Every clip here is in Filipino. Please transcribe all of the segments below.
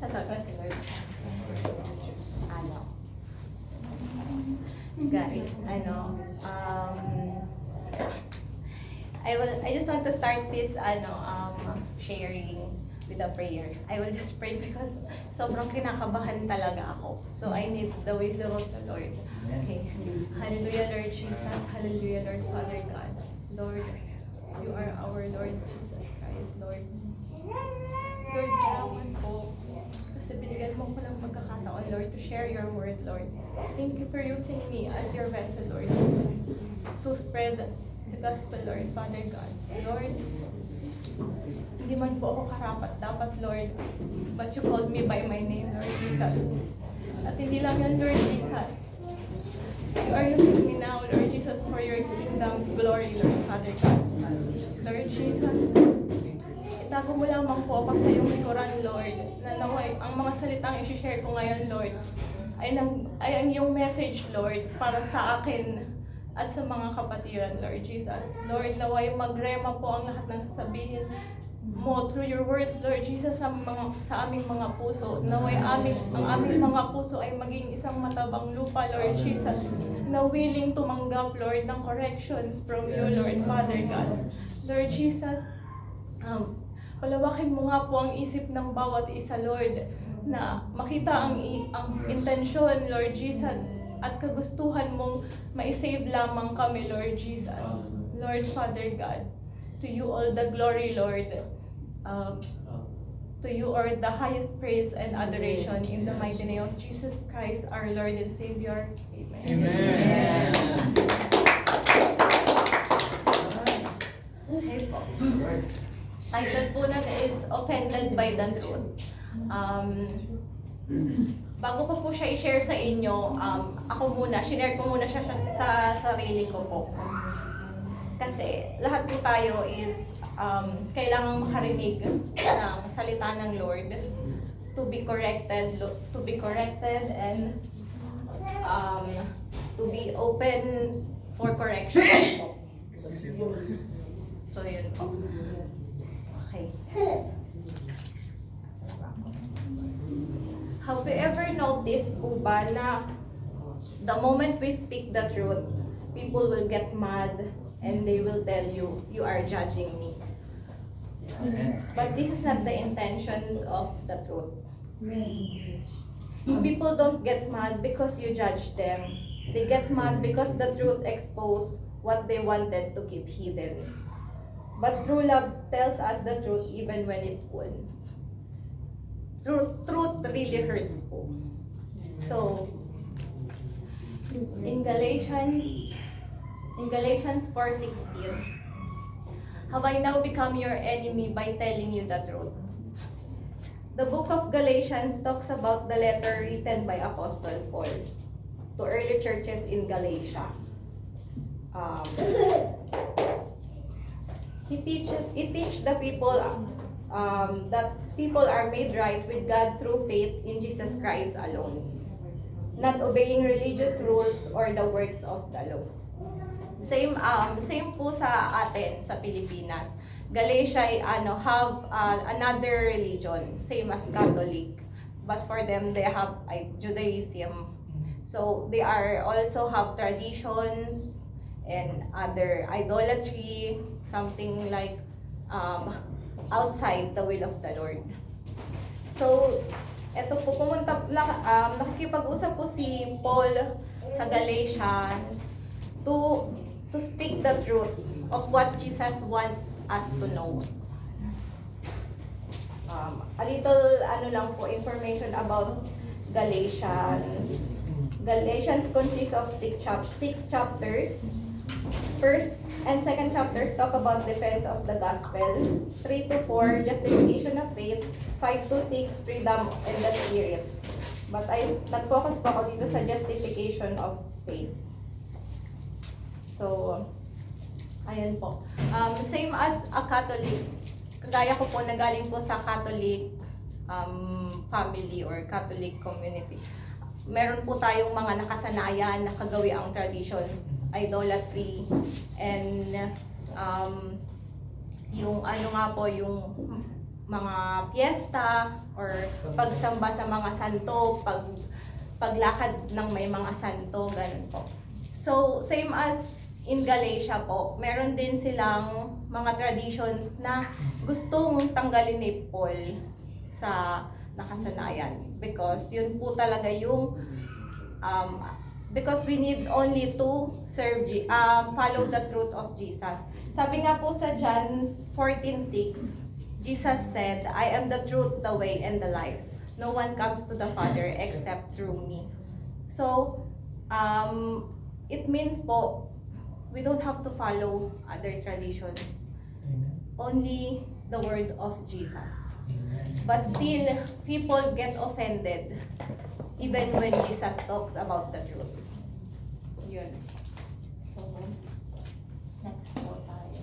Tatagal si Lord. Guys, I just want to start this sharing with a prayer. I will just pray because sobrang kinakabahan talaga ako. So I need the wisdom of the Lord. Okay. Hallelujah, Lord Jesus. Hallelujah, Lord Father God. Lord, you are our Lord Jesus Christ, Lord. Lord, salamat po. Kasi binigyan mo ko ng pagkakataon, Lord, to share your word, Lord. Thank you for using me as your vessel, Lord, to spread the gospel, Lord, Father God. Lord, hindi man po ako karapat dapat, Lord, but you called me by my name, Lord Jesus. At hindi lang yan, Lord Jesus. You are using me now, Lord Jesus, for your kingdom's glory, Lord, Father God. Lord Jesus, itago mo lamang po ako sa iyong likuran, Lord, na naway, ang mga salitang i-share ko ngayon, Lord, ay ang iyong message, Lord, para sa akin at sa mga kapatiran, Lord Jesus. Lord, naway magrema po ang lahat ng sasabihin mo through your words, Lord Jesus, sa aming mga puso. Naway ang aming mga puso ay maging isang matabang lupa, Lord Jesus, na willing tumanggap, Lord, ng corrections from you, Lord, Father God. Lord Jesus, palawakin mo nga po ang isip ng bawat isa, Lord, na makita ang intensyon, Lord Jesus, at kagustuhan mong ma-save lamang kami, Lord Jesus. Lord Father God, to you all the glory, Lord. To you are the highest praise and adoration in the mighty name of Jesus Christ, our Lord and Savior. Amen. Amen. Okay po. Title po na is Offended by the Truth. Bago ko po siya i-share sa inyo, share ko muna siya sa sarili ko po. Kasi lahat po tayo is kailangang makarinig ng salita ng Lord to be corrected and to be open for correction po. So yun po. Okay. Have you ever noticed po ba na the moment we speak the truth, people will get mad and they will tell you, you are judging me. But this is not the intentions of the truth. People don't get mad because you judge them. They get mad because the truth exposed what they wanted to keep hidden. But true love tells us the truth even when it wounds. Truth really hurts po. So, in Galatians 4:16, have I now become your enemy by telling you the truth? The book of Galatians talks about the letter written by Apostle Paul to early churches in Galatia. He teach the people that people are made right with God through faith in Jesus Christ alone, not obeying religious rules or the works of the law. Same po sa atin sa Pilipinas. Galatia have another religion, same as Catholic, but for them they have Judaism. So they are also have traditions and other idolatry, something like outside the will of the Lord. So, eto po, nakikipag-usap po si Paul sa Galatians to speak the truth of what Jesus wants us to know. A little lang po information about Galatians. Galatians consists of six chapters. First and second chapters talk about defense of the gospel. 3 to 4, justification of faith. 5 to 6, freedom and the spirit. But nag-focus pa ako dito sa justification of faith. So, ayan po. Same as a Catholic. Kagaya ko po nagaling po sa Catholic family or Catholic community. Meron po tayong mga nakasanayan na kagawiang traditions, idolatry, and yung mga piyesta or pagsamba sa mga santo, paglakad ng may mga santo, ganun po. So, same as in Galatia po, meron din silang mga traditions na gustong tanggalin ni Paul sa nakasanayan. Because yun po talaga yung, because we need only to serve, follow the truth of Jesus. Sabi nga po sa John 14:6, Jesus said, I am the truth, the way, and the life. No one comes to the Father except through me. So, it means po, we don't have to follow other traditions. Amen. Only the word of Jesus. Amen. But still, people get offended even when Jesus talks about the truth. Yun. So, next po tayo.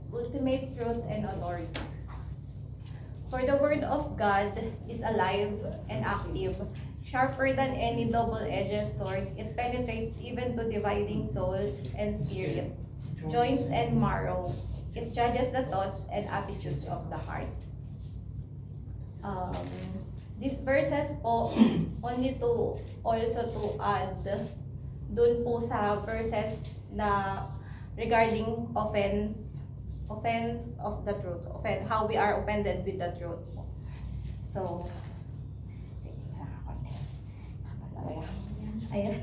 Ultimate truth and authority. For the word of God is alive and active, sharper than any double-edged sword. It penetrates even to dividing soul and spirit, joints and marrow. It judges the thoughts and attitudes of the heart. These verses po, only to also to add dun po sa verses na regarding offense of the truth, how we are offended with the truth. So, ayan.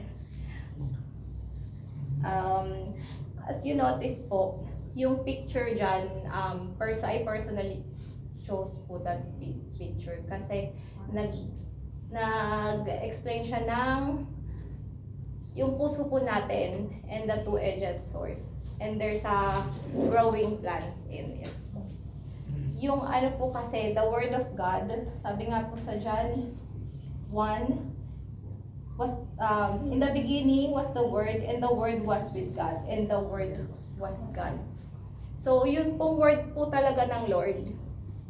As you notice po, yung picture dyan, I personally chose po that picture kasi nag-explain siya ng yung puso po natin and the two-edged sword. And there's a growing plants in it. Yung ano po kasi, the word of God, sabi nga po sa John 1, was in the beginning was the word, and the word was with God, and the word was God. So yun pong word po talaga ng Lord.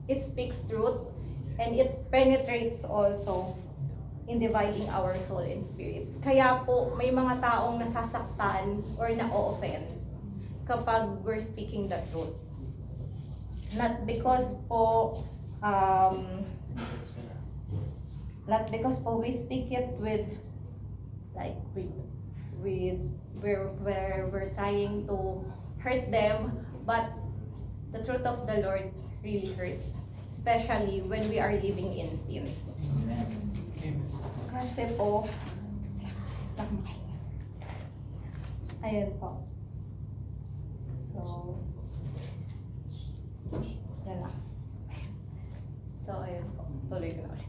It speaks truth, and it penetrates also in dividing our soul and spirit. Kaya po may mga taong nasasaktan or na-offend kapag we're speaking the truth. Not because po we speak it with where we're trying to hurt them, but the truth of the Lord really hurts, especially when we are living in sin. Kasi po, ayan po. So, yan lang. So, ayun po. Tuloy ko na ulit.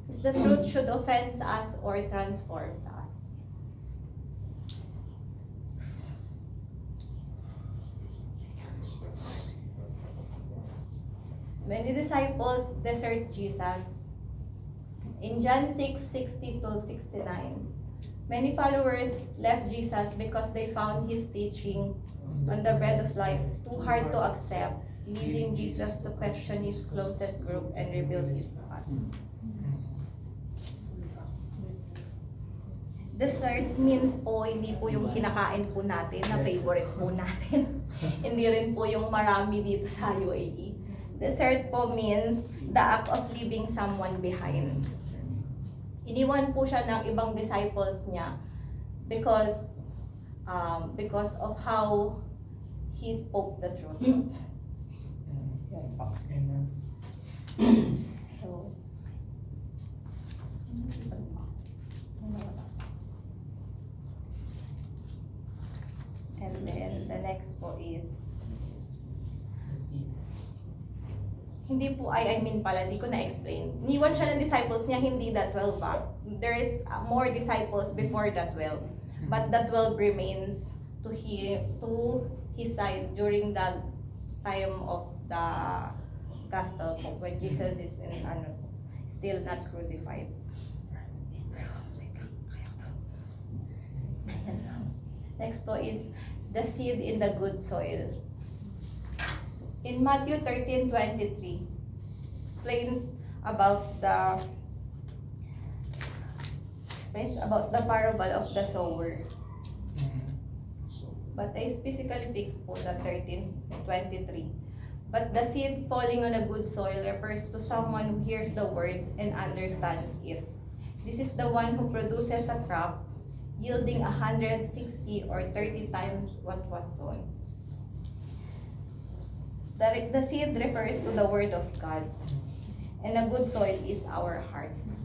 Is the truth should offend us or transforms us? Many disciples desert Jesus. In John 6:60-69, many followers left Jesus because they found his teaching on the bread of life too hard to accept, leading Jesus to question his closest group and rebuild his heart. Dessert means po, hindi po yung kinakain po natin na favorite po natin. Hindi rin po yung marami dito sa UAE. Dessert po means the act of leaving someone behind. Iniwan po siya ng ibang disciples niya because of how he spoke the truth. Amen. So, and then the next po is hindi po, I mean pala, di ko na-explain. Niwan siya ng disciples niya, hindi the 12 pa. There is more disciples before the 12. But the 12 remains to his side during the time of the gospel po, when Jesus is still not crucified. Next po is the seed in the good soil. In Matthew 13:23, explains about the parable of the sower. But I specifically picked po the 13:23. But the seed falling on a good soil refers to someone who hears the word and understands it. This is the one who produces a crop yielding 160 or 30 times what was sown. The seed refers to the word of God, and a good soil is our hearts.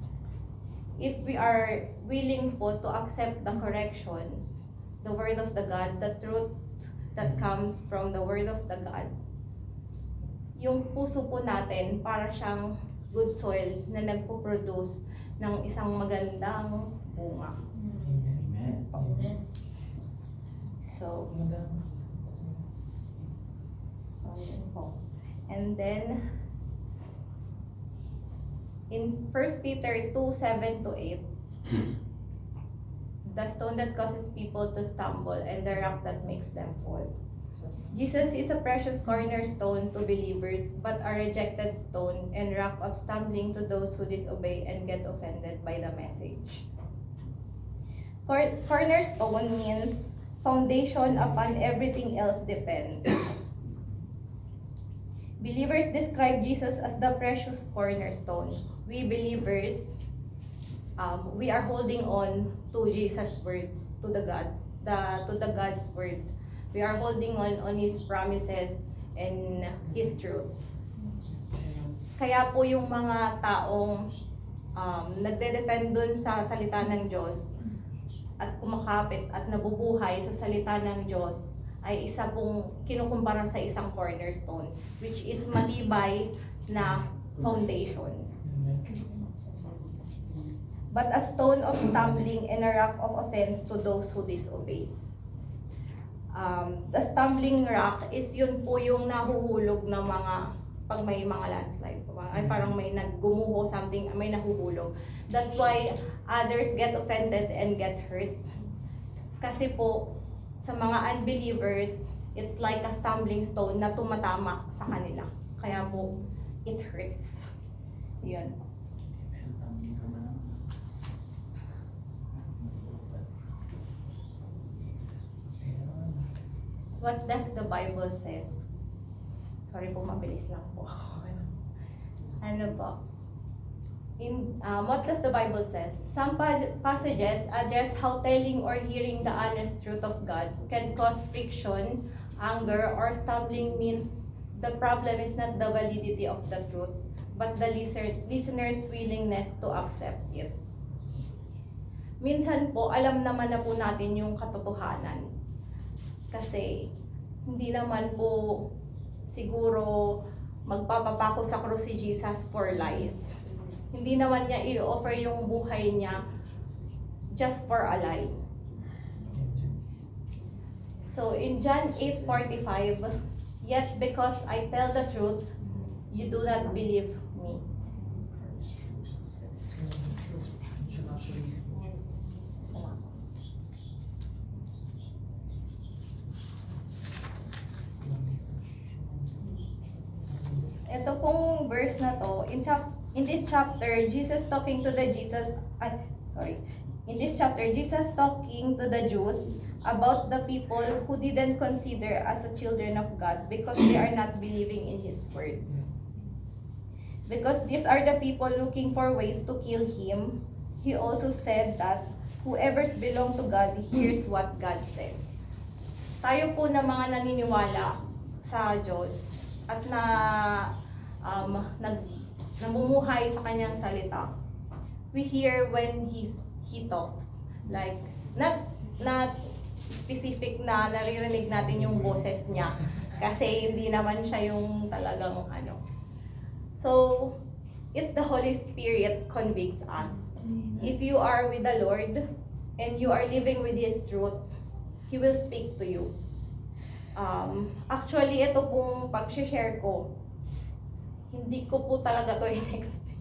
If we are willing po to accept the corrections, the word of the God, the truth that comes from the word of the God, yung puso po natin para siyang good soil na nagpo-produce ng isang magandang bunga. Amen. Amen. So, yun po. And then, in 1 Peter 2:7-8, the stone that causes people to stumble and the rock that makes them fall. Jesus is a precious cornerstone to believers, but a rejected stone and rock of stumbling to those who disobey and get offended by the message. Cornerstone means foundation upon everything else depends. Believers describe Jesus as the precious cornerstone. We believers, we are holding on to Jesus' words, to the God's word. We are holding on His promises and His truth. Kaya po yung mga taong nagde-depend dun sa salita ng Diyos at kumakapit at nabubuhay sa salita ng Diyos ay isa pong kinukumpara sa isang cornerstone, which is matibay na foundation. But a stone of stumbling and a rock of offense to those who disobey. The stumbling rock is yun po yung nahuhulog ng mga, pag may mga landslide po, ay parang may naggumuho something, may nahuhulog. That's why others get offended and get hurt. Kasi po, sa mga unbelievers, it's like a stumbling stone na tumatama sa kanila. Kaya po, it hurts. Yun. What does the Bible says? Sorry po, mabilis lang po. Ano po? What does the Bible says? Some passages address how telling or hearing the honest truth of God can cause friction, anger, or stumbling. Means the problem is not the validity of the truth, but the listener's willingness to accept it. Minsan po, alam naman na po natin yung katotohanan. Kasi hindi naman po siguro magpapapako sa krus si Jesus for lies. Hindi naman niya i-offer yung buhay niya just for a lie. So in John 8:45, yet because I tell the truth, you do not believe me. Ito pong verse na to, in this chapter, Jesus talking to the In this chapter, Jesus talking to the Jews about the people who didn't consider as the children of God because they are not believing in His words. Because these are the people looking for ways to kill Him, He also said that whoever's belong to God hears what God says. Tayo po na mga naniniwala sa Diyos at namumuhay sa kanyang salita, we hear when he talks, like not specific na naririnig natin yung boses niya kasi hindi naman siya yung talagang ano. So it's the Holy Spirit convicts us. If you are with the Lord and you are living with His truth, He will speak to you. Actually, ito pong pag-share ko, hindi ko po talaga to in-expect.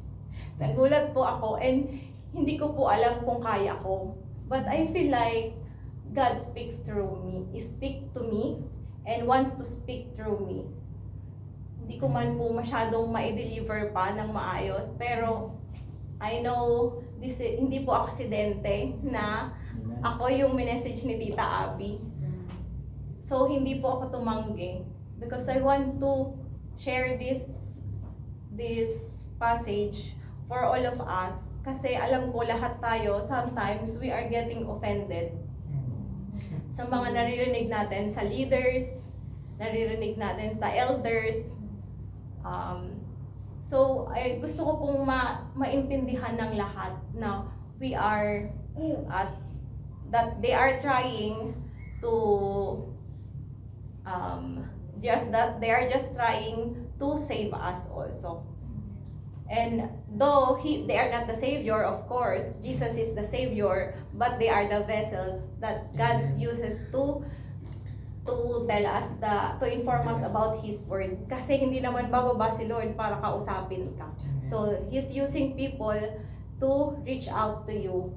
Nagulat po ako and hindi ko po alam kung kaya ko. But I feel like God speaks through me. He speaks to me and wants to speak through me. Hindi ko man po masyadong ma-deliver pa ng maayos, pero I know hindi po aksidente na ako yung message ni Tita Abby. So, hindi po ako tumanggi because I want to share this passage for all of us. Kasi alam ko lahat tayo, sometimes we are getting offended sa mga naririnig natin sa leaders, naririnig natin sa elders. So, ay gusto ko pong maintindihan ng lahat na we are that they are trying to they are just trying to save us also. And though they are not the Savior, of course, Jesus is the Savior, but they are the vessels that God uses to tell us, to inform us about His words. Kasi hindi naman bababa si Lord para kausapin ka. So, He's using people to reach out to you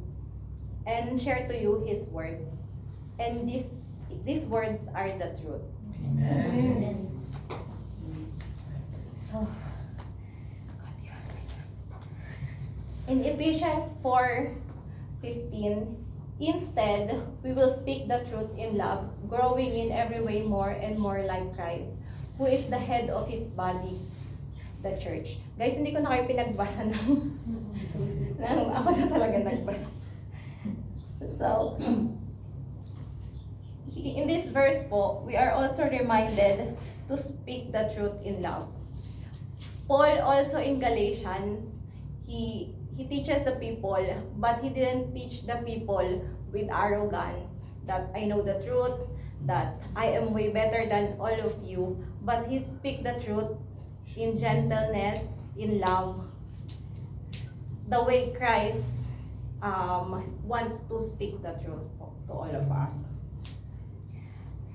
and share to you His words. And these words are the truth. Amen. So, in Ephesians 4:15, instead, we will speak the truth in love, growing in every way more and more like Christ, who is the head of His body, the church. Guys, hindi ko na kayo pinagbasa ako na talaga nagbasa. So, in this verse po, we are also reminded to speak the truth in love. Paul also in Galatians, he teaches the people, but he didn't teach the people with arrogance that I know the truth, that I am way better than all of you, but he speak the truth in gentleness, in love, the way Christ wants to speak the truth to all of us.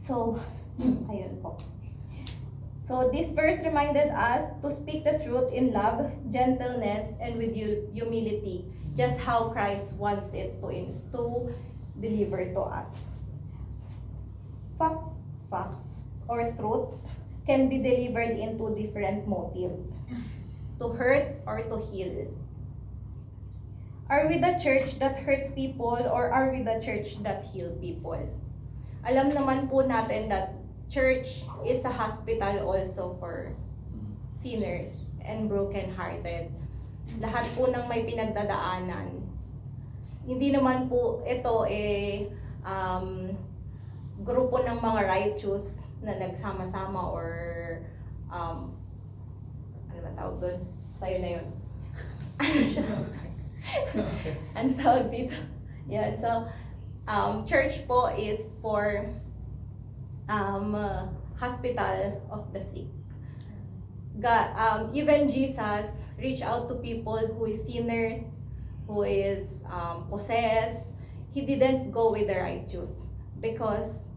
So, ayun po. So this verse reminded us to speak the truth in love, gentleness, and with humility, just how Christ wants it to deliver to us. Facts or truths can be delivered into different motives, to hurt or to heal. Are we the church that hurt people or are we the church that heal people? Alam naman po natin that church is a hospital also for sinners and broken-hearted. Lahat po ng may pinagdadaanan. Hindi naman po ito grupo ng mga righteous na nagsama-sama or ano ba tawag doon? Sa'yo na yun. Ano tawag dito? Yan, so church po is for hospital of the sick. God, even Jesus reached out to people who is sinners, who is possessed. He didn't go with the righteous because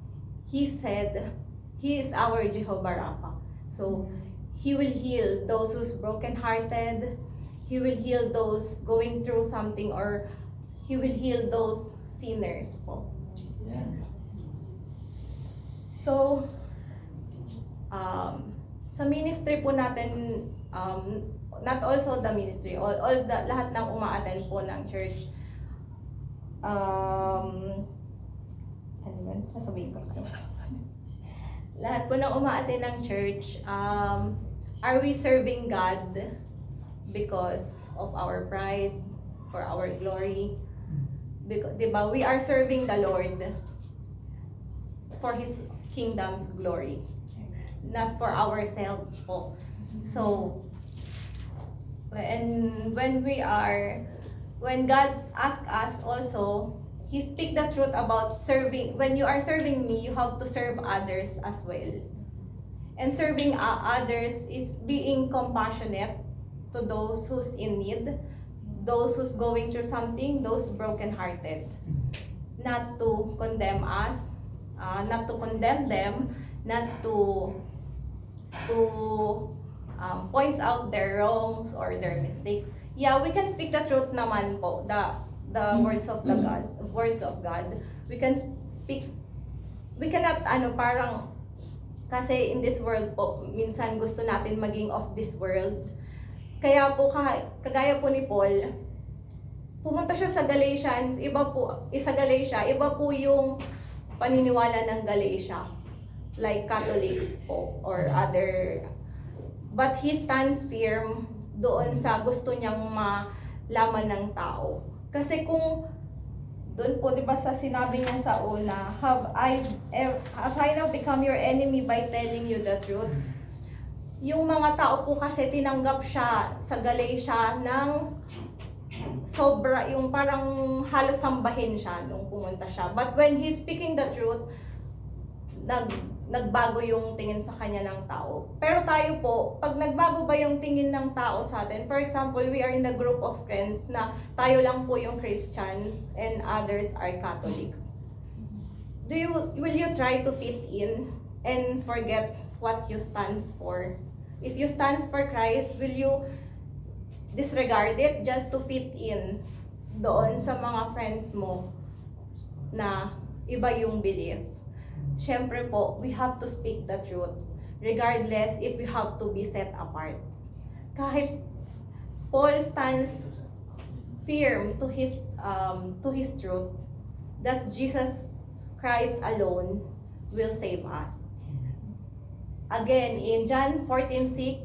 he said he is our Jehovah Rapha. So he will heal those who's brokenhearted. He will heal those going through something, or he will heal those sinners po. Yeah. So, sa ministry po natin, not also the ministry, lahat ng umaattend po ng church, ano yun? Nasabihin ko na. Lahat po ng umaattend ng church, are we serving God because of our pride, for our glory? Because, diba, we are serving the Lord for His kingdom's glory, not for ourselves po. So, when God asks us also, He speak the truth about serving. When you are serving me, you have to serve others as well. And serving others is being compassionate to those who's in need, those who's going through something, those broken-hearted. Not to condemn us, not to condemn them, not to point out their wrongs or their mistakes. Yeah, we can speak the truth naman po, the words of God. We can speak, we cannot parang, kasi in this world po, minsan gusto natin maging of this world. Kaya po, kagaya po ni Paul, pumunta siya sa Galatians, iba po yung paniniwala ng Galatia. like Catholics po or other, but he stands firm doon sa gusto niyang malaman ng tao. Kasi kung doon po, di ba sa sinabi niya sa una, have I now become your enemy by telling you the truth? Yung mga tao po kasi tinanggap siya sa Galatia ng sobra, yung parang halos sambahin siya nung pumunta siya. But when he's speaking the truth, nagbago yung tingin sa kanya ng tao. Pero tayo po, pag nagbago ba yung tingin ng tao sa atin, for example, we are in a group of friends na tayo lang po yung Christians and others are Catholics. Will you try to fit in and forget what you stands for? If you stands for Christ, will you disregard it just to fit in doon sa mga friends mo na iba yung belief? Syempre po, we have to speak the truth regardless if we have to be set apart. Kahit Paul stands firm to his truth that Jesus Christ alone will save us. Again, in John 14:6,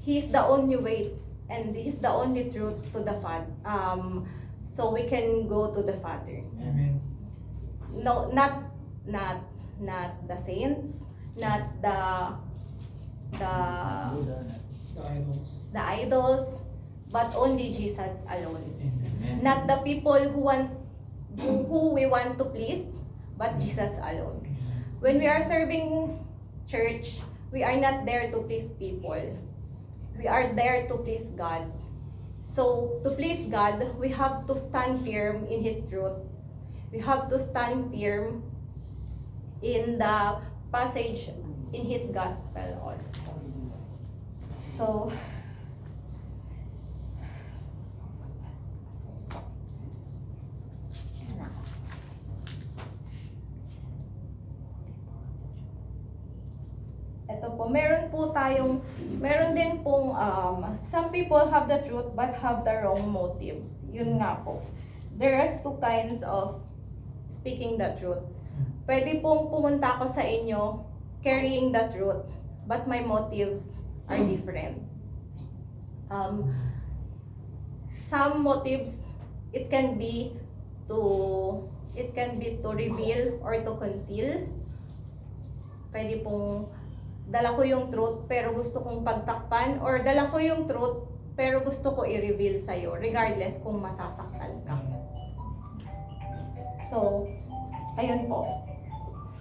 He's the only way and He's the only truth to the Father. So we can go to the Father. Amen. No, not the saints, not the idols, but only Jesus alone. Amen. Not the people who we want to please, but Jesus alone. When we are serving church, we are not there to please people. We are there to please God. So, to please God, we have to stand firm in His truth. We have to stand firm in the passage in His gospel also. So, ito po, meron din pong, some people have the truth but have the wrong motives. Yun nga po. There are two kinds of speaking the truth. Pwede pong pumunta ako sa inyo carrying the truth, but my motives are different. Some motives, it can be to reveal or to conceal. Pwede pong dala ko yung truth pero gusto kong pagtakpan, or dala ko yung truth pero gusto ko i-reveal sa'yo regardless kung masasaktan ka. So, ayun po.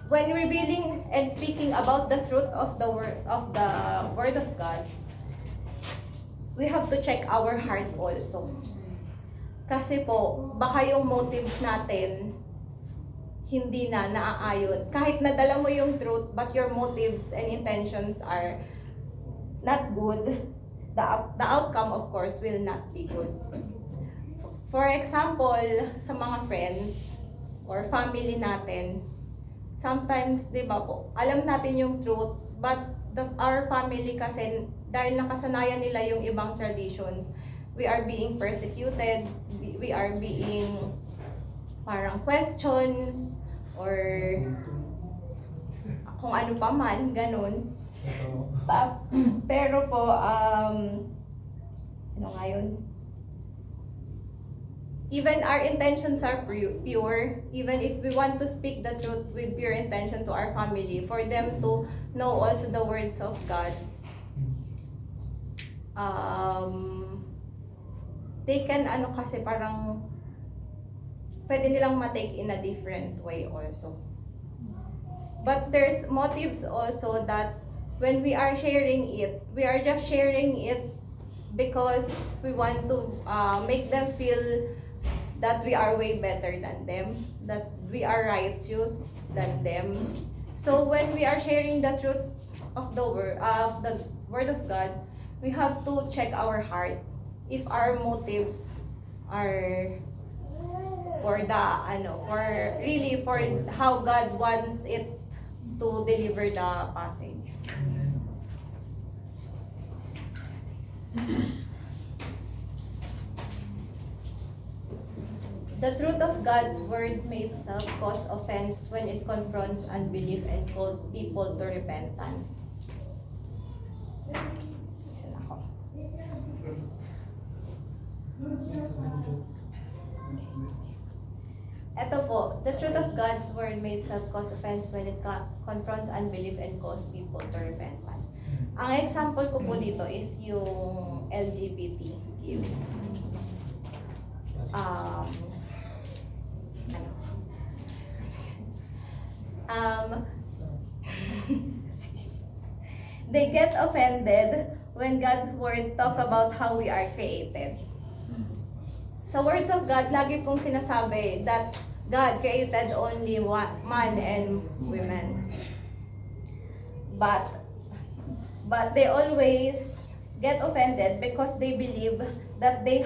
When revealing and speaking about the truth of the word of God, we have to check our heart also. Kasi po, baka yung motives natin hindi na naaayon. Kahit nadala mo yung truth, but your motives and intentions are not good, the outcome, of course, will not be good. For example, sa mga friends or family natin, sometimes, di ba po, alam natin yung truth, but our family kasi, dahil nakasanayan nila yung ibang traditions, we are being persecuted, we are being parang questions, or kung ano pa man, ganun. Pero po, ano nga yun? Even our intentions are pure, even if we want to speak the truth with pure intention to our family, for them to know also the words of God, they can, kasi parang, pwede nilang ma-take in a different way also. But there's motives also that when we are sharing it, we are just sharing it because we want to make them feel that we are way better than them, that we are righteous than them. So when we are sharing the truth of the word of God, we have to check our heart if our motives are for how God wants it to deliver the passage. The truth of God's word may itself cause offense when it confronts unbelief and calls people to repentance. Ito po, the truth of God's word may itself cause offense when it confronts unbelief and calls people to repentance. Ang example ko po dito is yung LGBTQ. They get offended when God's word talk about how we are created. Sa words of God, lagi pong sinasabi that God created only man and women. But they always get offended because they believe that they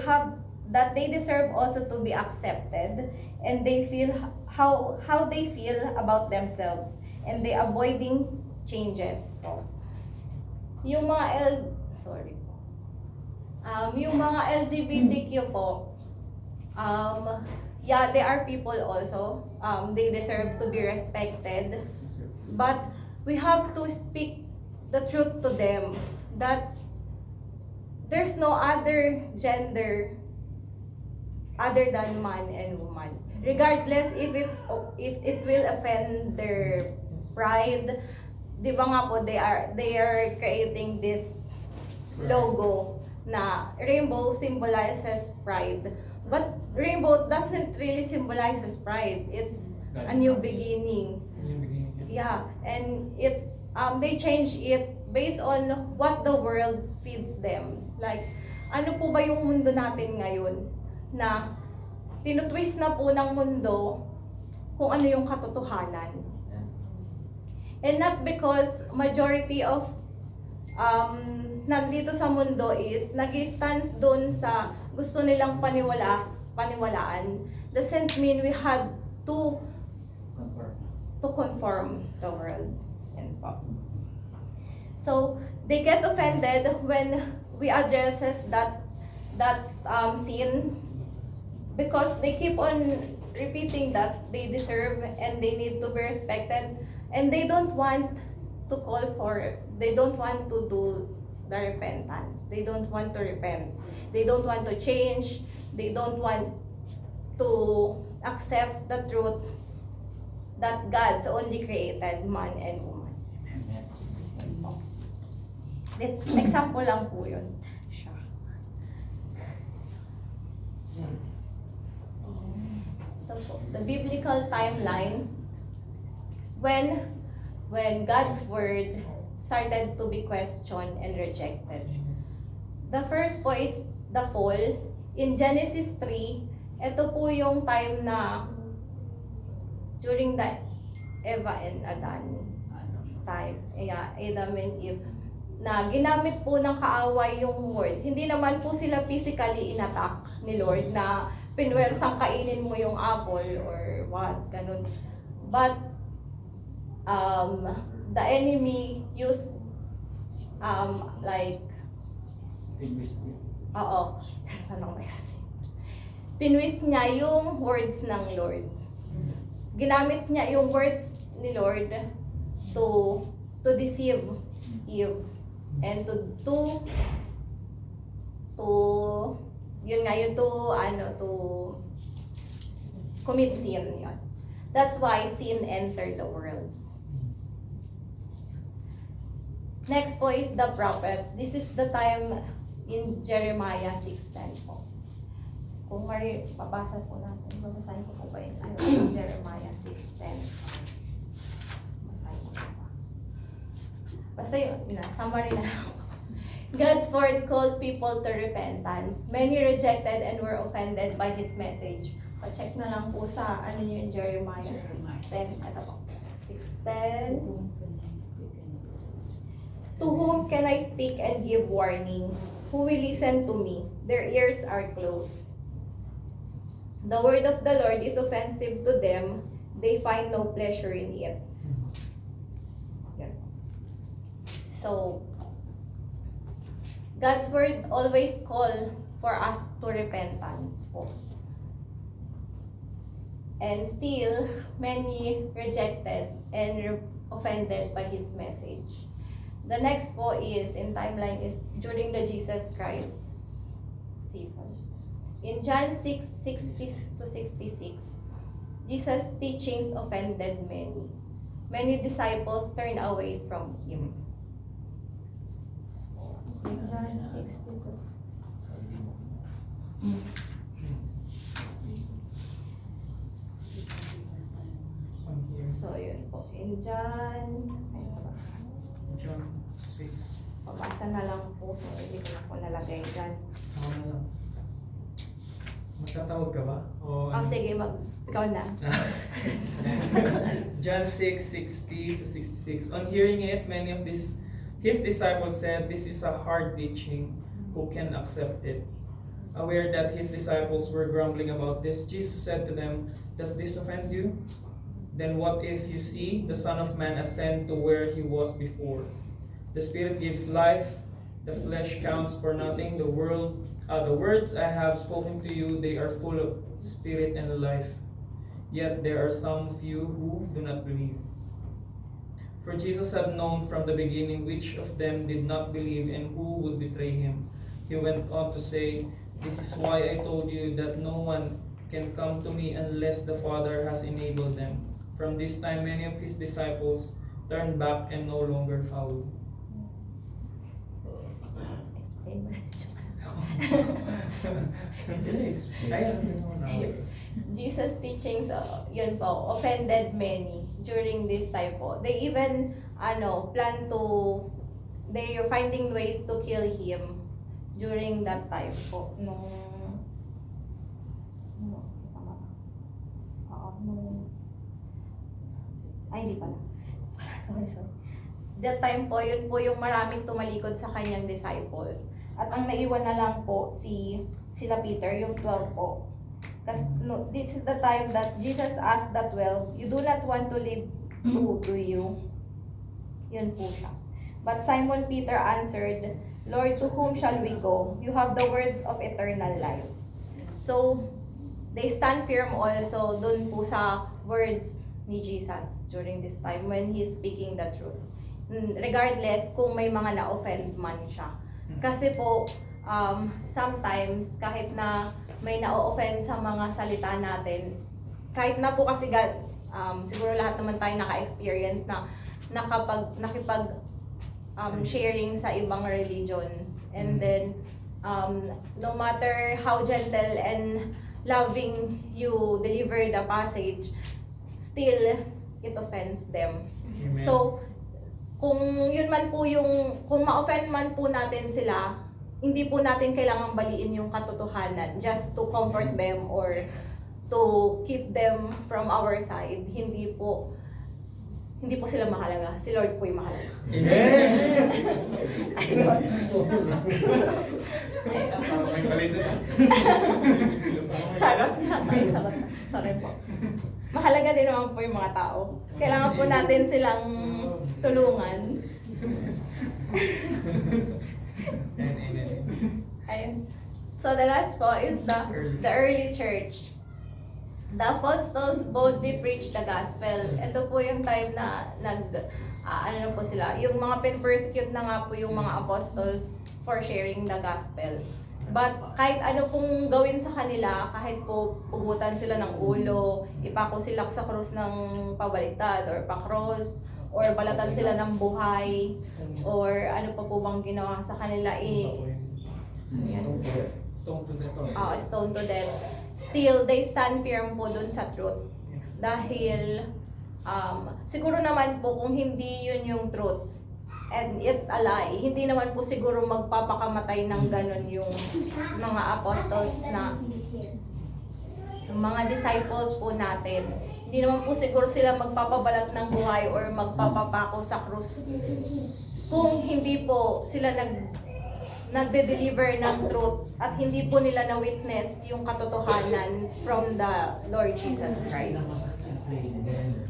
deserve also to be accepted, and they feel how they feel about themselves, and they avoiding changes po. Yung mga LGBTQ po, yeah, they are people also. They deserve to be respected, but we have to speak the truth to them that there's no other gender other than man and woman. Regardless if it will offend their pride. Di ba nga po, they are creating this logo na rainbow symbolizes pride. But rainbow doesn't really symbolize pride. It's a new beginning. Yeah, and it's they change it based on what the world feeds them. Like, ano po ba yung mundo natin ngayon na tinutwist na po ng mundo kung ano yung katotohanan. And not because majority of nandito sa mundo is nag-stands doon sa gusto nilang paniwalaan, doesn't mean we had to conform the world. So they get offended when we addresses that sin, because they keep on repeating that they deserve and they need to be respected, and they don't want to they don't want to do the repentance. They don't want to repent. They don't want to change. They don't want to accept the truth that God's only created man and woman. Let's example lang po yun. The biblical timeline when God's word started to be questioned and rejected. The first po is the fall. In Genesis 3, ito po yung time na during the Eva and Adan time, Adam and Eve, na ginamit po ng kaaway yung word. Hindi naman po sila physically inattack ni Lord na pinwersang kainin mo yung apple or what, ganun. But the enemy used like paano ko ma-explain? Tinwist niya yung words ng Lord. Ginamit niya yung words ni Lord to deceive Eve and to yun nga yun to commit sin yun. That's why sin entered the world. Next po is the prophets. This is the time in Jeremiah 6:10 po. Kung mabasa po natin, babasahin ko po ba yun? Jeremiah 6:10. Basahin ko po ba? Basta yun, summary na lang. God's word called people to repentance. Many rejected and were offended by His message. Pa-check na lang po sa yung Jeremiah 6:10. Ito po. 6:10. To whom can I speak and give warning? Who will listen to me? Their ears are closed. The word of the Lord is offensive to them. They find no pleasure in it. Yeah. So, God's word always call for us to repentance po. And still, many rejected and offended by his message. The next po is, in timeline, is during the Jesus Christ season. In John 6:60-66, Jesus' teachings offended many. Many disciples turned away from him. In John 60 So, yun po. In John... Ayun sa baba. John 6. Pabasa na lang po. So, hindi ko na po nalagay dyan. Ako na lang. Magtatawag ka ba? O, Sige, ikaw na. John 6:60-66. On hearing it, many of his disciples said, "This is a hard teaching. Who can accept it?" Aware that his disciples were grumbling about this, Jesus said to them, "Does this offend you? Then what if you see the Son of Man ascend to where he was before? The Spirit gives life, the flesh counts for nothing. The words I have spoken to you, they are full of spirit and life. Yet there are some of you who do not believe." For Jesus had known from the beginning which of them did not believe and who would betray him. He went on to say, "This is why I told you that no one can come to me unless the Father has enabled them." From this time, many of his disciples turned back and no longer followed. Jesus' teachings, yun po, offended many during this time po. They even, they are finding ways to kill him during that time po. Hindi pala. Sorry. That time po, yun po yung maraming tumalikod sa kanyang disciples. At ang naiwan na lang po sila Peter, yung 12 po. Kasi this is the time that Jesus asked the 12, "You do not want to live too, do you?" Yun po siya. But Simon Peter answered, "Lord, to whom shall we go? You have the words of eternal life." So, they stand firm also dun po sa words ni Jesus during this time when He's speaking the truth. Regardless kung may mga na-offend man siya. Kasi po, sometimes kahit na may na-offend sa mga salita natin, kahit na po kasi siguro lahat naman tayo naka-experience na sharing sa ibang religions. And then, no matter how gentle and loving you deliver the passage, still, it offends them. Amen. So, kung yun man po kung ma-offend man po natin sila, hindi po natin kailangang baliin yung katotohanan just to comfort them or to keep them from our side. Hindi po sila mahalaga. Si Lord po yung mahalaga. Amen! Charot na. Sorry po. Mahalaga din naman po yung mga tao. Kailangan po natin silang tulungan. Ayun. So the last po is the early church. The apostles boldly preached the gospel. Ito po yung time na na po sila. Yung mga pin-persecute na nga po yung mga apostles for sharing the gospel. But kahit ano pong gawin sa kanila, kahit po pugutan sila ng ulo, ipako sila sa krus ng pabaliktad or pakros, or balatan sila ng buhay, or ano pa po bang ginawa sa kanila, stone to death. Still, they stand firm po dun sa truth. Dahil, siguro naman po kung hindi yun yung truth, and it's a lie, hindi naman po siguro magpapakamatay ng ganun yung mga apostles na mga disciples po natin. Hindi naman po siguro sila magpapabalat ng buhay or magpapapako sa krus kung hindi po sila nagde-deliver ng truth at hindi po nila na-witness yung katotohanan from the Lord Jesus Christ. Amen.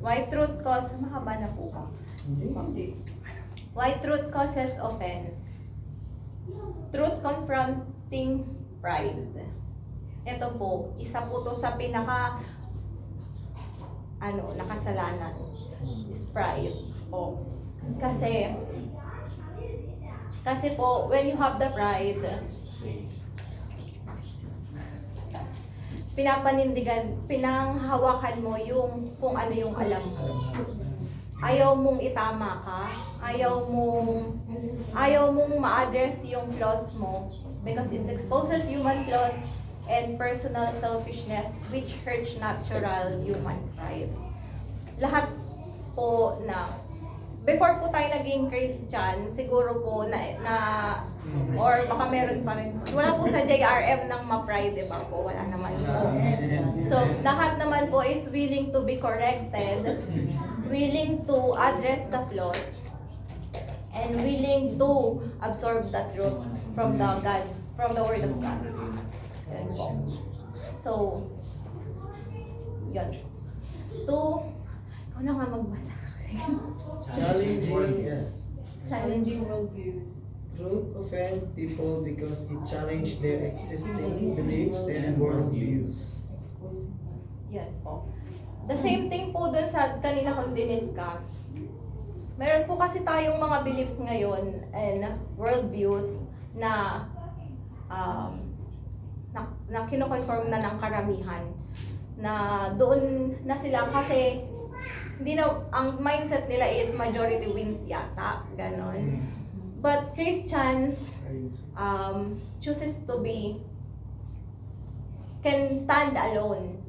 Why truth causes, mahaba na po ka. Why truth causes offense? truth confronting pride. Ito po, isa po to sa nakasalanan is pride po. Kasi po, when you have the pride, pinanghawakan mo yung kung ano yung alam mo. Ayaw mong itama ka, ayaw mong ma-address yung flaws mo because it exposes human flaws and personal selfishness which hurts natural human pride. Lahat po na before po tayo naging Christian, siguro po or baka meron pa rin. Wala po sa JRM ng ma-pride, diba po? Wala naman po. So, lahat naman po is willing to be corrected, willing to address the flaws, and willing to absorb the truth from the Word of God. Yan po. So, yun. Ikaw na nga magbasa. Challenging worldviews. Truth offend people because it challenged their existing beliefs and worldviews. Yan po. The same thing po dun sa kanina kong diniscuss. Meron po kasi tayong mga beliefs ngayon and worldviews na kino-conform na ng karamihan. Na doon na sila kasi ang mindset nila is majority wins yata, ganon. But Christians chooses to can stand alone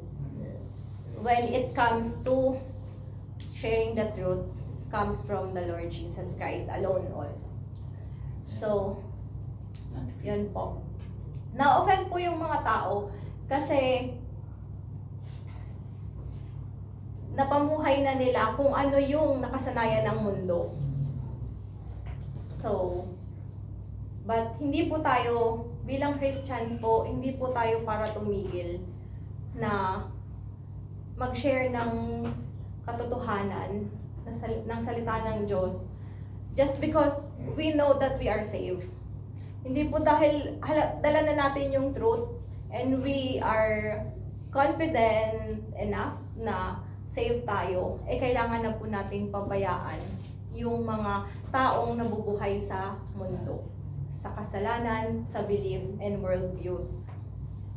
when it comes to sharing the truth comes from the Lord Jesus Christ alone also. So, yun po. Na-offend po yung mga tao kasi napamuhay na nila kung ano yung nakasanayan ng mundo. So, but hindi po tayo, bilang Christians po, hindi po tayo para tumigil na mag-share ng katotohanan ng salita ng Diyos just because we know that we are saved. Hindi po dahil dala na natin yung truth and we are confident enough na save tayo, kailangan na po nating pabayaan yung mga taong nabubuhay sa mundo, sa kasalanan, sa belief, and worldviews.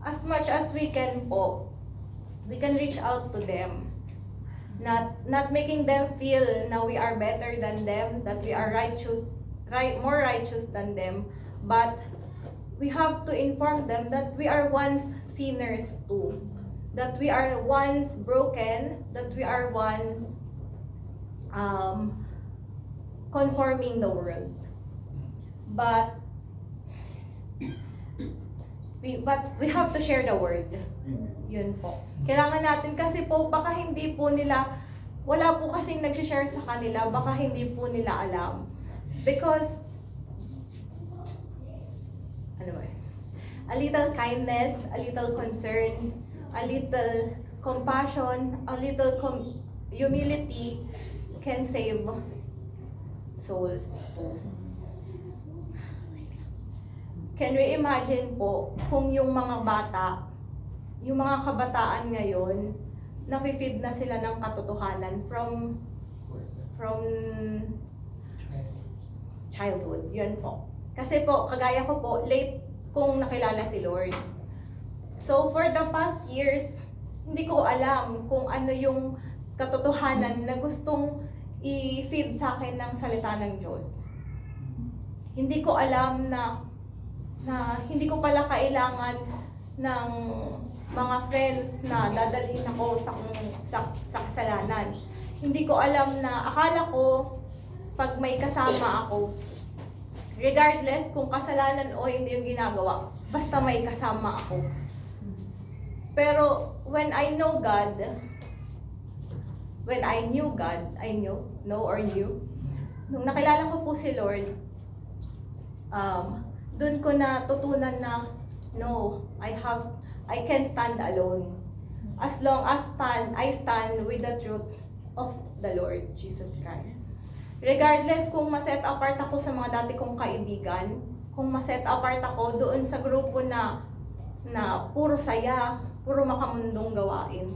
As much as we can po, we can reach out to them. Not making them feel na we are better than them, that we are more righteous than them, but we have to inform them that we are once sinners too. That we are once broken, that we are once conforming the world. But we have to share the word. Yun po. Kailangan natin kasi po, baka hindi po nila, wala po kasing nag-share sa kanila, baka hindi po nila alam. Because, a little kindness, a little concern, a little compassion, a little humility can save souls. Can we imagine po kung yung mga bata, yung mga kabataan ngayon, nafe-feed na sila ng katotohanan from childhood. Yun po. Kasi po, kagaya ko po, late kung nakilala si Lord. So for the past years, hindi ko alam kung ano yung katotohanan na gustong i-feed sa akin ng salita ng Diyos. Hindi ko alam na hindi ko pala kailangan ng mga friends na dadalhin ako sa kasalanan. Hindi ko alam na akala ko pag may kasama ako, regardless kung kasalanan o hindi yung ginagawa, basta may kasama ako. Pero when I knew God, nung nakilala ko po si Lord, dun ko natutunan na, no, I can stand alone. As long as I stand with the truth of the Lord Jesus Christ. Regardless kung ma-set apart ako sa mga dati kong kaibigan, kung ma-set apart ako doon sa grupo na puro saya, puro makamundong gawain.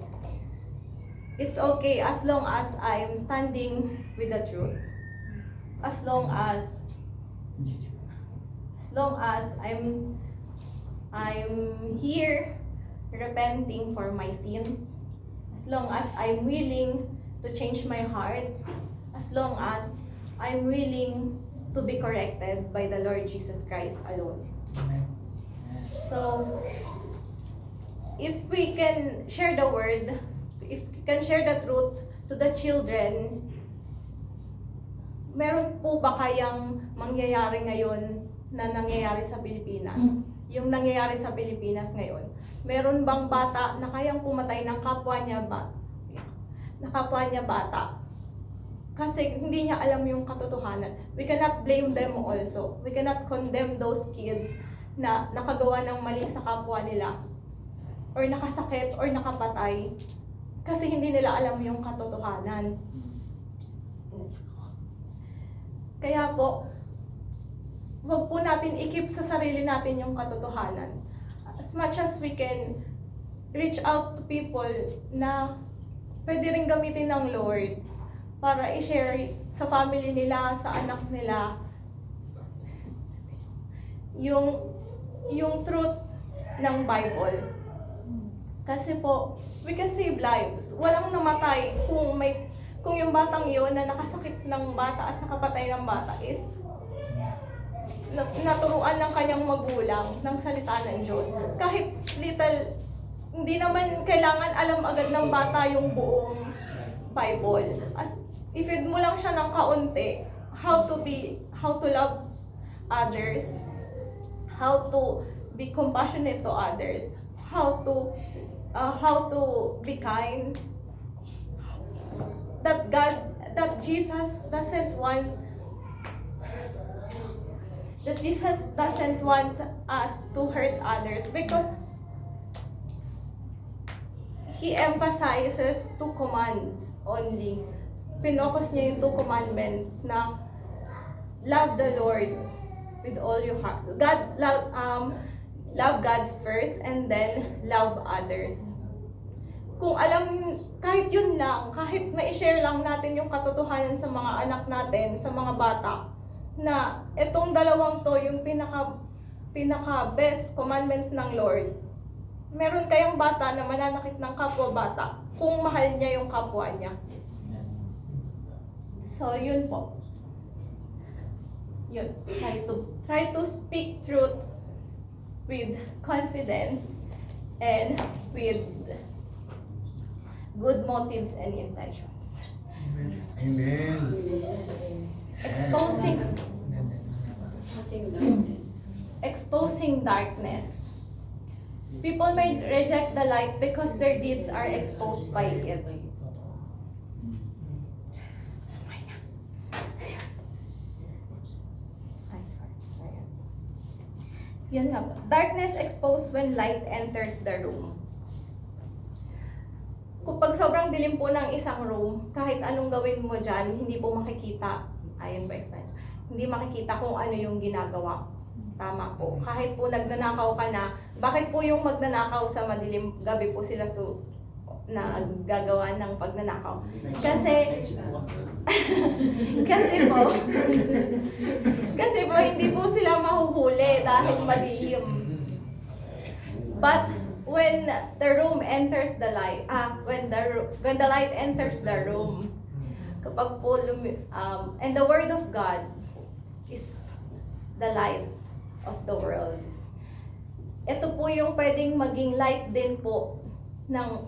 It's okay as long as I'm standing with the truth. As long as I'm here repenting for my sins. As long as I'm willing to change my heart. As long as I'm willing to be corrected by the Lord Jesus Christ alone. Amen. So, if we can share the word, if we can share the truth to the children, meron po ba kayang mangyayari ngayon na nangyayari sa Pilipinas? Yung nangyayari sa Pilipinas ngayon. Meron bang bata na kayang pumatay ng kapwa niya bata? Kasi hindi niya alam yung katotohanan. We cannot blame them also. We cannot condemn those kids na nakagawa ng mali sa kapwa nila or nakasakit or nakapatay kasi hindi nila alam yung katotohanan. Kaya po, wag po natin i-keep sa sarili natin yung katotohanan. As much as we can reach out to people na pwede rin gamitin ng Lord para i-share sa family nila, sa anak nila, yung truth ng Bible. Kasi po, we can save lives. Walang namatay kung yung batang yun na nakasakit ng bata at nakapatay ng bata is naturuan ng kanyang magulang ng salita ng Diyos. Kahit little, hindi naman kailangan alam agad ng bata yung buong Bible. As i-feed mo lang siya ng kaunti, how to love others, how to be compassionate to others, how to be kind. That Jesus doesn't want us to hurt others because He emphasizes 2 commands only. Pinokus niya yung 2 commandments na love the Lord with all your heart. Love God first and then love others. Kung kahit yun lang, kahit ma-share lang natin yung katotohanan sa mga anak natin, sa mga bata, na itong dalawang to yung pinaka best commandments ng Lord. Meron kayong bata na mananakit ng kapwa bata kung mahal niya yung kapwa niya. So, yun po. Yun. Try to speak truth with confidence and with good motives and intentions. Amen. Exposing darkness. People may reject the light because their deeds are exposed by it. Yan nga ba? Darkness exposed when light enters the room. Kapag sobrang dilim po ng isang room, kahit anong gawin mo dyan, hindi po makikita. Ayon po experience. Hindi makikita kung ano yung ginagawa. Tama po. Kahit po nagnanakaw ka na, bakit po yung magnanakaw sa madilim gabi po sila na gagawa ng pagnanakaw? Kasi po hindi po sila mahuhuli dahil madilim. But when the room enters the light, when the light enters the room, kapag po and the word of God is the light of the world. Ito po yung pwedeng maging light din po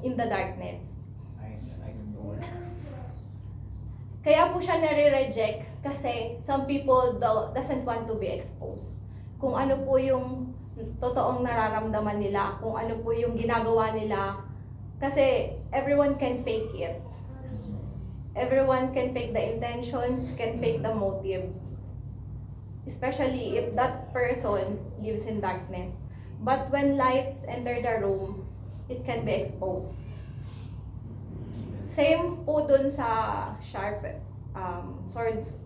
in the darkness. Kaya po siya nare-reject kasi some people doesn't want to be exposed. Kung ano po yung totoong nararamdaman nila, kung ano po yung ginagawa nila. Kasi everyone can fake it. Everyone can fake the intentions, can fake the motives. Especially if that person lives in darkness. But when lights enter the room, it can be exposed. Same po dun sa sharp swords,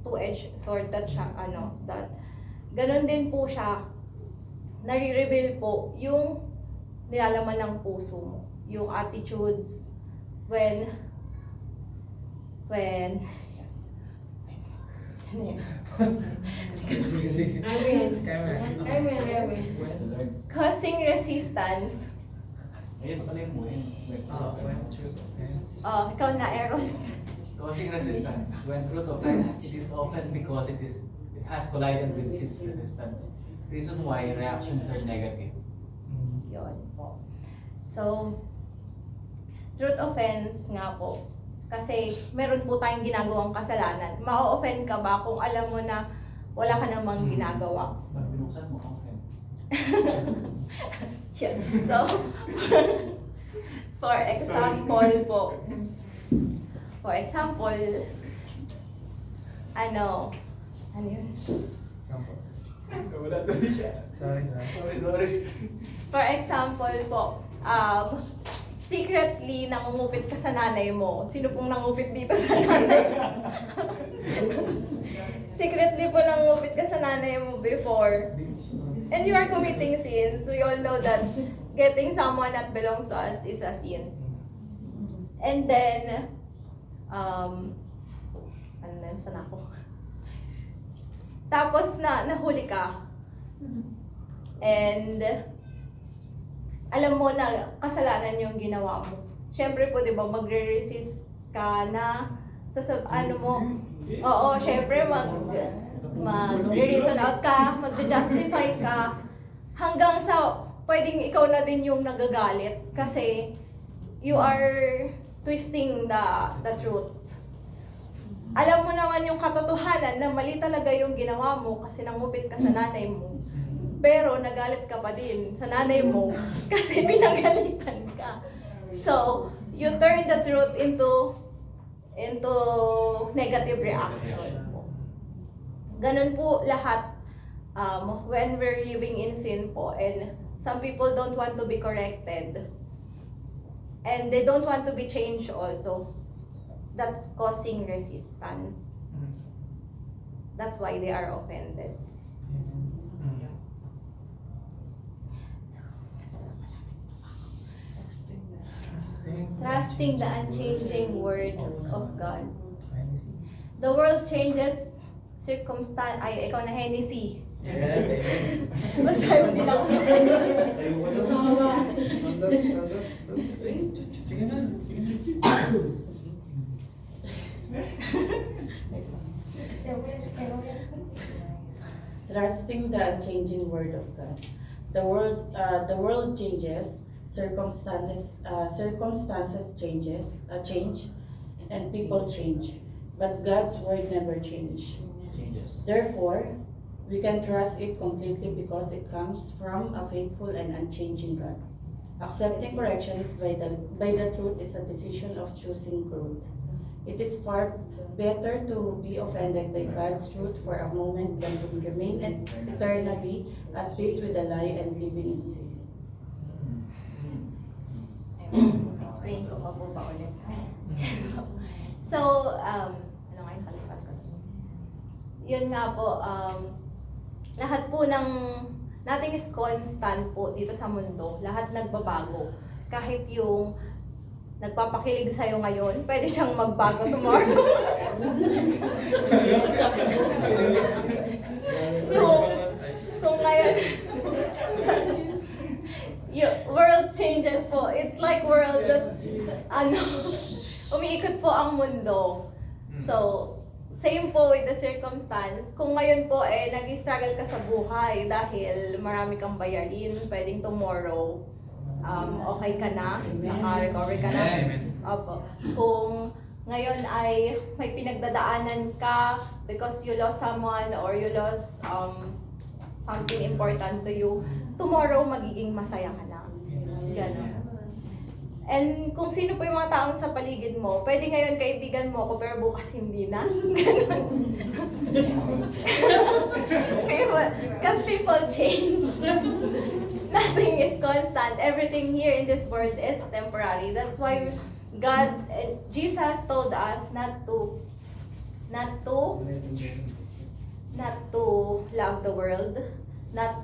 two-edged sword that Ganon din po siya, nare-reveal po yung nilalaman ng puso mo. Yung attitudes, when, ano yun? Sige, sige. Amen. Kaya mo. Amen, amen. Praise the Lord. Causing resistance. Ayun pala yung buhay. When truth offends. Ikaw na, Aaron. Causing resistance. When truth offends, it is often because it has collided with its resistance. Reason why reaction turn negative. Yun po. So, truth offense nga po. Kasi meron po tayong ginagawang kasalanan. Ma-offend ka ba kung alam mo na wala ka namang ginagawa? Pag binuksan mo, often. Yun. So, for example po, ano yun? Sample. Wala tuloy siya. Sorry. Sorry. For example po, secretly nangungupit ka sa nanay mo. Sino pong nangupit dito sa nanay? Secretly po nangungupit ka sa nanay mo before. And you are committing sins. We all know that getting someone that belongs to us is a sin. And then, ano na, saan ako? Tapos nahuli ka. And alam mo na kasalanan yung ginawa mo. Siyempre po, di ba, magre-resist ka na ano mo. Oo, siyempre mag-reason out ka, mag-justify ka. Hanggang sa pwedeng ikaw na din yung nagagalit kasi you are twisting the truth. Alam mo naman yung katotohanan na mali talaga yung ginawa mo kasi nangupit ka sa nanay mo. Pero nagalit ka pa din sa nanay mo kasi pinagalitan ka. So, you turn the truth into negative reaction. Ganun po lahat when we're living in sin po, and some people don't want to be corrected and they don't want to be changed also. That's causing resistance. That's why they are offended. Trusting the unchanging word of God. The world changes circumstance. Ay, ikaw na, Hennessy. Yes. Basahin din ako. Tayo ka daw. Stand up, stand up. Sige na. Trusting the unchanging word of God. The world changes, circumstances change, and people change. But God's word never changes. Therefore, we can trust it completely because it comes from a faithful and unchanging God. Accepting corrections by the truth is a decision of choosing growth. It is far better to be offended by God's truth for a moment than to remain eternally at peace with a lie and living in sin. Explain ko pa po ba ulit? So, ano nga yung kalipat ko? Yun nga po, lahat po ng nothing is constant po dito sa mundo. Lahat nagbabago. Kahit yung nagpapakilig sa'yo ngayon, pwede siyang magbago tomorrow. so ngayon, yung world changes po. It's like world that, umiikot po ang mundo. So, same po with the circumstance. Kung ngayon po nag-struggle ka sa buhay dahil marami kang bayarin, pwedeng tomorrow, okay ka na, naka-recover ka na. Amen. Opo. Kung ngayon ay may pinagdadaanan ka because you lost someone or you lost something important to you, tomorrow magiging masaya ka na. Ganon. And kung sino po yung mga taong sa paligid mo, pwede ngayon kaibigan mo ako pero bukas hindi na. Because people change. Nothing is constant. Everything here in this world is temporary. That's why God and Jesus told us not to not to love the world, not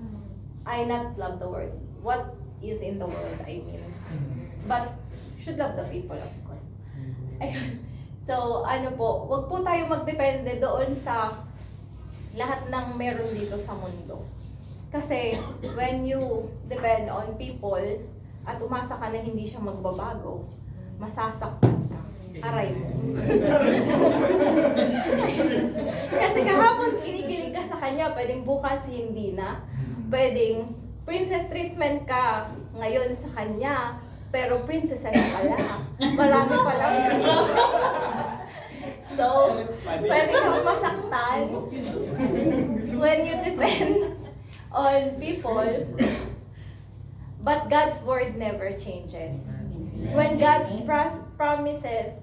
love the world. What is in the world, I mean. But should love the people, of course. Ayun. So, ano po, wag po tayo magdepende doon sa lahat ng meron dito sa mundo. Kasi, when you depend on people, at umasa ka na hindi siya magbabago, masasaktan ka. Aray mo. Kasi kahapon kinikilig ka sa kanya, pwedeng bukas hindi na. Pwedeng princess treatment ka ngayon sa kanya, pero princess na pala. Marami pala. So, pwede kang masaktan when you depend on people. But God's word never changes. When God's promises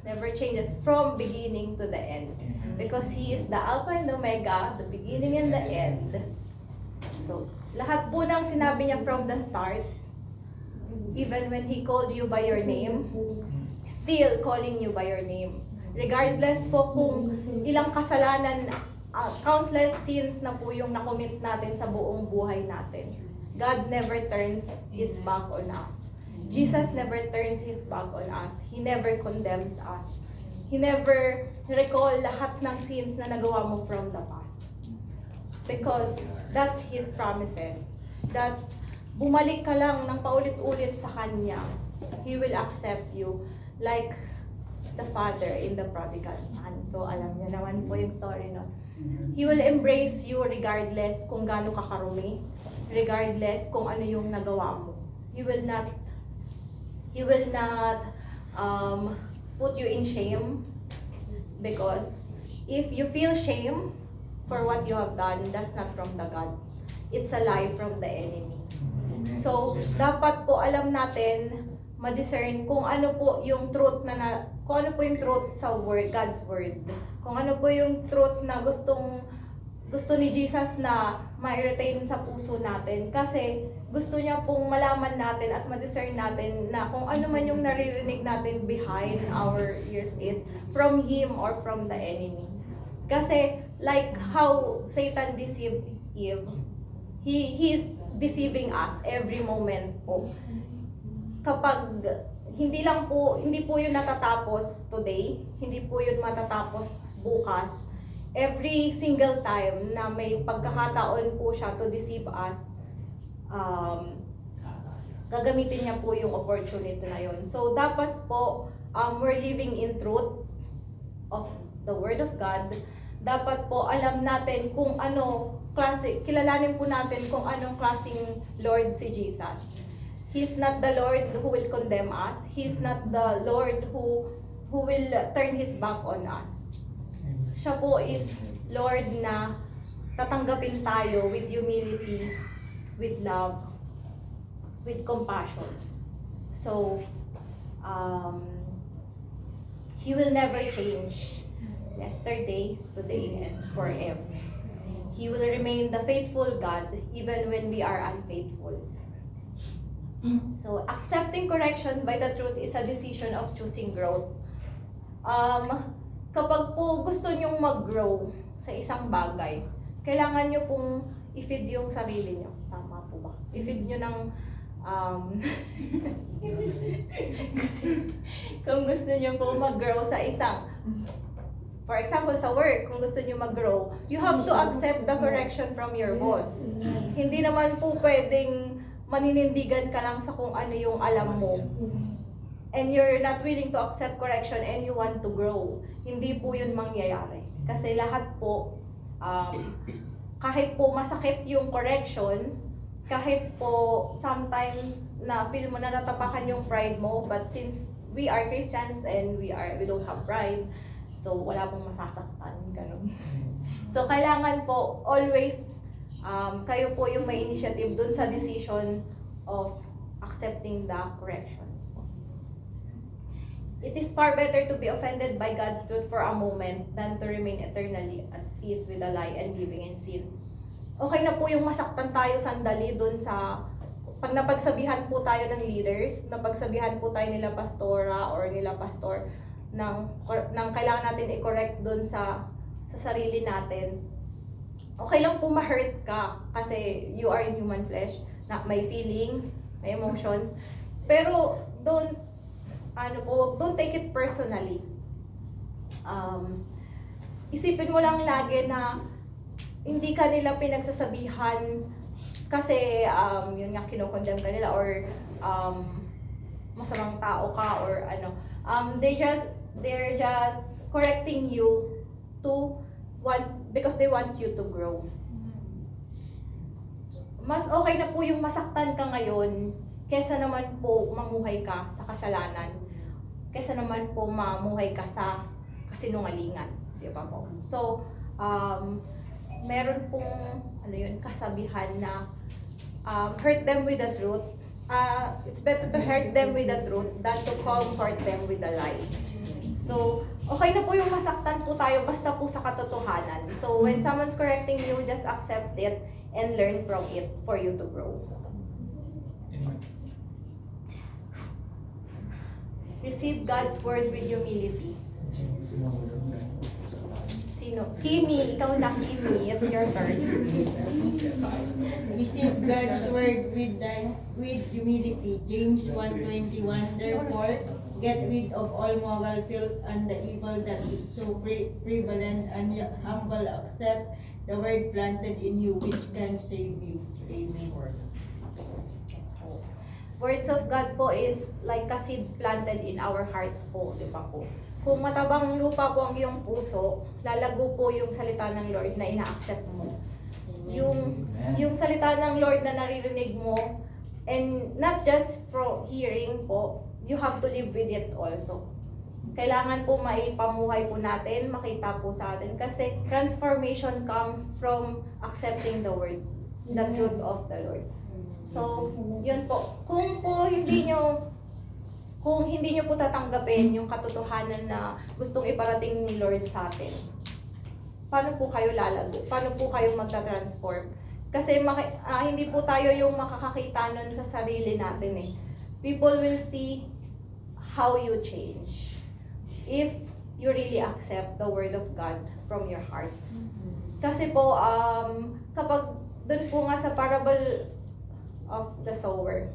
never changes from beginning to the end. Because He is the Alpha and Omega, the beginning and the end. So, lahat po ng sinabi niya from the start, even when He called you by your name, still calling you by your name. Regardless po kung ilang kasalanan, countless sins na po yung nakomit natin sa buong buhay natin. God never turns His back on us. Jesus never turns His back on us. He never condemns us. He never recall lahat ng sins na nagawa mo from the past. Because that's His promises. That bumalik ka lang ng paulit-ulit sa Kanya, He will accept you like the father in the prodigal son. So alam niyo naman po yung story, no? He will embrace you regardless kung gaano ka karumi, regardless kung ano yung nagawa mo. He will not put you in shame, because if you feel shame for what you have done, that's not from the God. It's a lie from the enemy. So, dapat po alam natin, ma-discern kung ano po yung truth kung ano po yung truth sa word, God's word. Kung ano po yung truth na gusto ni Jesus na ma-retain sa puso natin. Kasi gusto niya pong malaman natin at ma-discern natin na kung ano man yung naririnig natin behind our ears is from Him or from the enemy. Kasi like how Satan deceived Eve, he is deceiving us every moment po. Kapag hindi po yun natatapos today, hindi po yun matatapos bukas. Every single time na may pagkakataon po siya to deceive us, gagamitin niya po yung opportunity na yun. So dapat po, we're living in truth of the Word of God. Dapat po alam natin kung ano kilalanin po natin kung anong klaseng Lord si Jesus. He's not the Lord who will condemn us. He's not the Lord who will turn His back on us. Siya po is Lord na tatanggapin tayo with humility, with love, with compassion. So, He will never change. Yesterday, today, and forever. He will remain the faithful God even when we are unfaithful. So, accepting correction by the truth is a decision of choosing growth. Kapag po gusto nyong mag-grow sa isang bagay, kailangan nyo pong i-feed yung sarili nyo. Tama po ba? I-feed nyo ng kung gusto nyo po mag-grow sa isang, for example, sa work, kung gusto nyo mag-grow, you have to accept the correction from your boss. Hindi naman po pwedeng maninindigan ka lang sa kung ano yung alam mo. And you're not willing to accept correction and you want to grow. Hindi po yun mangyayari. Kasi lahat po, kahit po masakit yung corrections, kahit po sometimes na feel mo na natapakan yung pride mo, but since we are Christians and we don't have pride, so wala pong masasaktan, ganun. So kailangan po always kayo po yung may initiative dun sa decision of accepting the corrections. It is far better to be offended by God's truth for a moment than to remain eternally at peace with a lie and living in sin. Okay na po yung masaktan tayo sandali dun sa pag napagsabihan po tayo ng leaders, napagsabihan po tayo nila pastora or nila pastor ng kailangan natin i-correct dun sa sa sarili natin. Okay lang po ma-hurt ka kasi you are human flesh, na may feelings, may emotions. Pero don't take it personally. Isipin mo lang lagi na hindi ka nila pinagsasabihan kasi yun nga kinokondemn ka nila or masamang tao ka or ano. They're just correcting you because they want you to grow. Mas okay na po yung masaktan ka ngayon kesa naman po mamuhay ka sa kasalanan. Kesa naman po mamuhay ka sa kasinungalingan, di ba po? So, meron pong kasabihan na hurt them with the truth. It's better to hurt them with the truth than to comfort them with a lie. So, okay na po yung masaktan po tayo basta po sa katotohanan. So, when someone's correcting you, just accept it and learn from it for you to grow. Amen. Receive God's word with humility. Sino? Kimi, ikaw na Kimi. It's your turn. Receive God's word with humility. James 1:21. Therefore, get rid of all moral filth and the evil that is so prevalent, and humble accept the word planted in you, which can save you. Amen. Words of God po is like a seed planted in our hearts po, di ba po? Kung matabang lupa po ang iyong puso, lalago po yung salita ng Lord na ina-accept mo. Yung salita ng Lord na naririnig mo, and not just from hearing po, you have to live with it also. Kailangan po maipamuhay po natin, makita po sa atin, kasi transformation comes from accepting the word, the truth of the Lord. So, yun po. Kung hindi nyo po tatanggapin yung katotohanan na gustong iparating ni Lord sa atin, paano po kayo lalago? Paano po kayo magta-transform? Kasi hindi po tayo yung makakakita nun sa sarili natin eh. People will see how you change if you really accept the word of God from your heart. Kasi po, kapag dun po nga sa parable of the sower,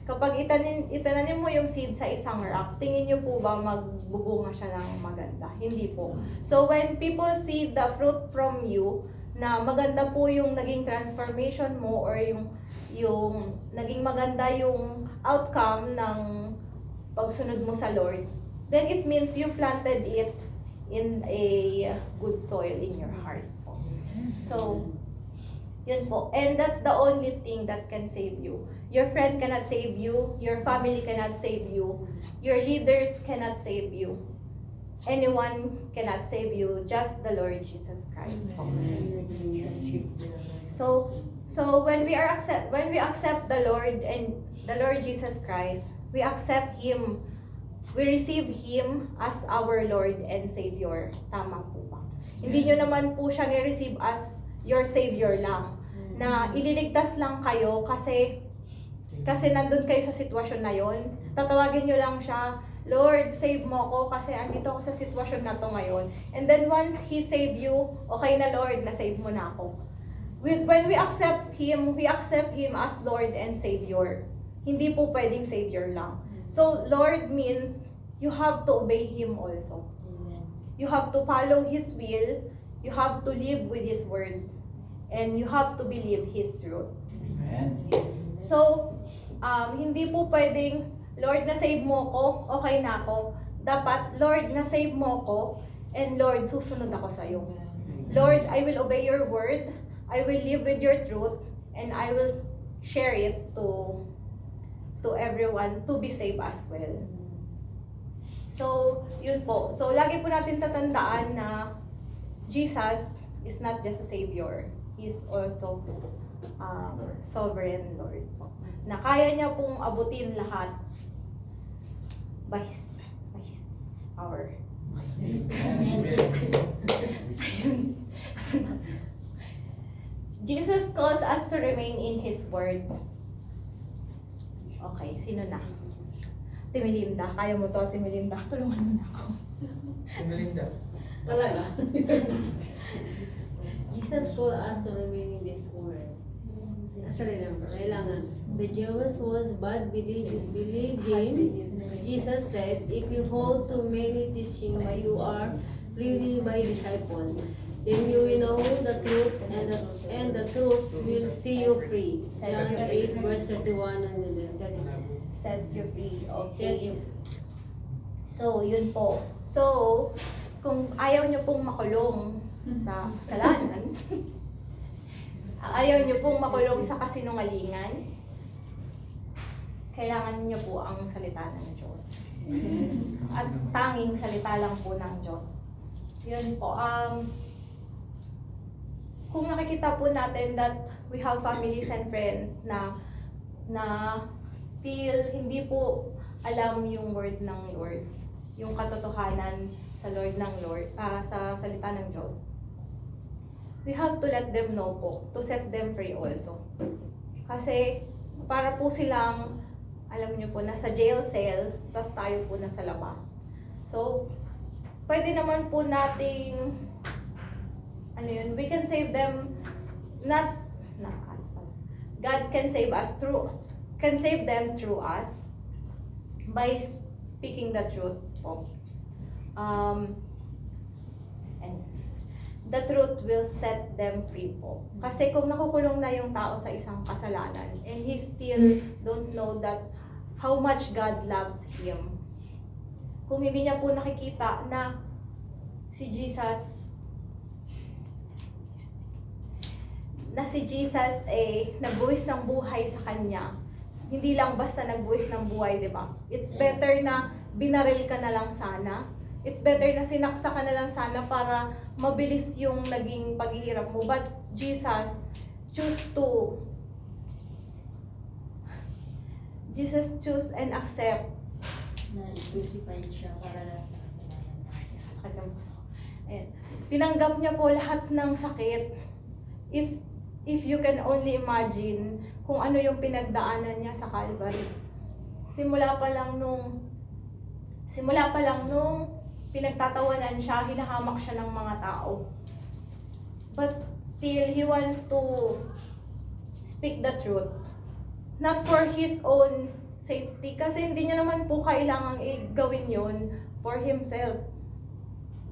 kapag itananim mo yung seed sa isang rock, tingin nyo po ba magbubunga siya ng maganda? Hindi po. So when people see the fruit from you, na maganda po yung naging transformation mo or yung naging maganda yung outcome ng pagsunod mo sa Lord, then it means you planted it in a good soil in your heart po. So, yun po. And that's the only thing that can save you. Your friend cannot save you. Your family cannot save you. Your leaders cannot save you. Anyone cannot save you. Just the Lord Jesus Christ. So when we accept the Lord and the Lord Jesus Christ, we accept Him. We receive Him as our Lord and Savior. Tama po ba? Hindi nyo naman po siya ni-receive as your Savior lang. Na ililigtas lang kayo kasi nandun kayo sa sitwasyon na yon. Tatawagin nyo lang siya, Lord, save mo ko kasi andito ako sa sitwasyon na to ngayon. And then once He save you, okay na Lord, na-save mo na ako. When we accept Him as Lord and Savior. Hindi po pwedeng Savior lang. So, Lord means you have to obey Him also. You have to follow His will. You have to live with His word. And you have to believe His truth. Amen. So, hindi po pwedeng, Lord, na-save mo ko, okay na ako. Dapat, Lord, na-save mo ko, and Lord, susunod ako sa'yo. Lord, I will obey your word, I will live with your truth, and I will share it to everyone to be saved as well. So, yun po. So, lagi po natin tatandaan na Jesus is not just a Savior. He is also sovereign Lord po. Na kaya niya pong abutin lahat by His power. Jesus calls us to remain in His word. Okay, sino na? Timilinda, kaya mo to, Timilinda. Tulungan mo na ako. Melinda. Talaga. Jesus called us to remain in this world. Sorry lang, kailangan. The Jews was bad believing. Jesus said, if you hold to many teaching, but you are really my disciple, then you will know the truth, and the truth will see you free. John 8, verse 31 and 32. Set you free. Set Okay. you So, yun po. So, kung ayaw nyo pong makulong sa kasalanan, ayaw nyo pong makulong sa kasinungalingan, kailangan nyo po ang salita ng Diyos. At tanging salita lang po ng Diyos. Yun po. Kung nakikita po natin that we have families and friends na still hindi po alam yung word ng Lord, yung katotohanan sa sa salita ng Diyos, we have to let them know po, to set them free also. Kasi para po silang, alam niyo po, nasa jail cell, tapos tayo po nasa labas. So, pwede naman po nating, we can save them, not us. God can save them through us by speaking the truth po. And the truth will set them free po. Kasi kung nakukulong na yung tao sa isang kasalanan and he still don't know that how much God loves him, kung hindi niya po nakikita na si Jesus nagbuwis ng buhay sa kanya, hindi lang basta nagbuwis ng buhay, di ba? It's better na binaril ka na lang sana. It's better na sinaksa ka na lang sana para mabilis yung naging paghihirap mo. But Jesus choose and accept. Na crucified siya para Ayan. Tinanggap niya po lahat ng sakit. If you can only imagine kung ano yung pinagdaanan niya sa Calvary. Simula pa lang nung pinagtatawanan siya, hinahamak siya ng mga tao. But still, he wants to speak the truth. Not for his own safety, kasi hindi niya naman po kailangang gawin yun for himself.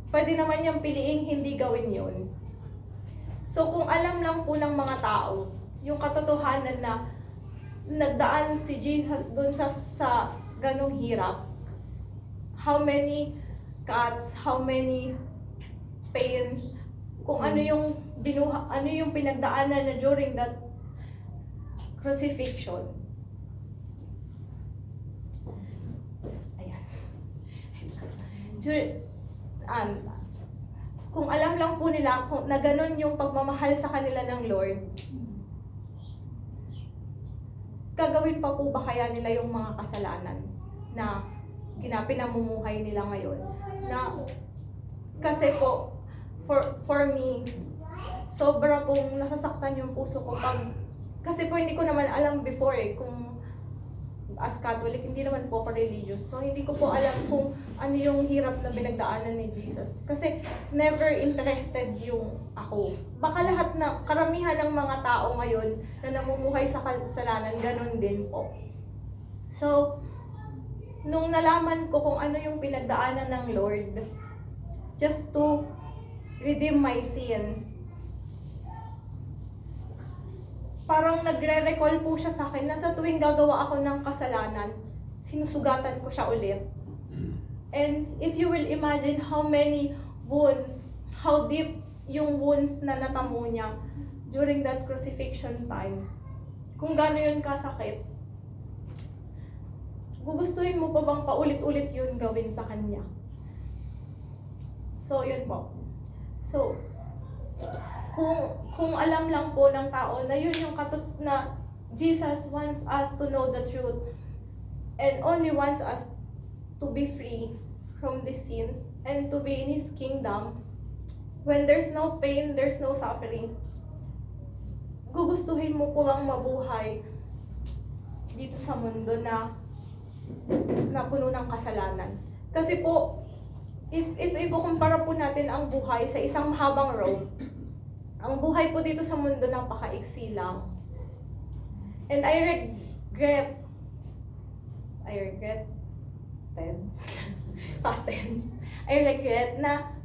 Pwede naman niyang piliing hindi gawin yun. So kung alam lang po ng mga tao, yung katotohanan na nagdaan si Jesus dun sa ganong hirap, how many cuts, how many pain, kung ano yung pinagdaanan na during that crucifixion. Ayan. Kung alam lang po nila na ganun yung pagmamahal sa kanila ng Lord, gagawin pa po ba kaya nila yung mga kasalanan na pinamumuhay nila ngayon? Na kasi po, for me, sobra pong nasasaktan yung puso ko kasi po hindi ko naman alam before kung as Catholic, hindi naman po ako religious. So, hindi ko po alam kung ano yung hirap na pinagdaanan ni Jesus. Kasi, never interested yung ako. Baka karamihan ng mga tao ngayon na namumuhay sa kasalanan, ganun din po. So, nung nalaman ko kung ano yung pinagdaanan ng Lord, just to redeem my sin, parang nagre-recall po siya sa akin na sa tuwing gagawa ako ng kasalanan, sinusugatan ko siya ulit. And if you will imagine how many wounds, how deep yung wounds na natamo niya during that crucifixion time, kung gaano yun kasakit, gugustuhin mo pa bang paulit-ulit yun gawin sa kanya? So, yun po. So, kung alam lang po ng tao na yun yung na Jesus wants us to know the truth and only wants us to be free from this sin and to be in His kingdom, when there's no pain, there's no suffering, gugustuhin mo po bang mabuhay dito sa mundo na puno ng kasalanan? Kasi po, if ikukumpara po natin ang buhay sa isang mahabang road, ang buhay po dito sa mundo napakaiksi lang. And I regret past tense. I regret na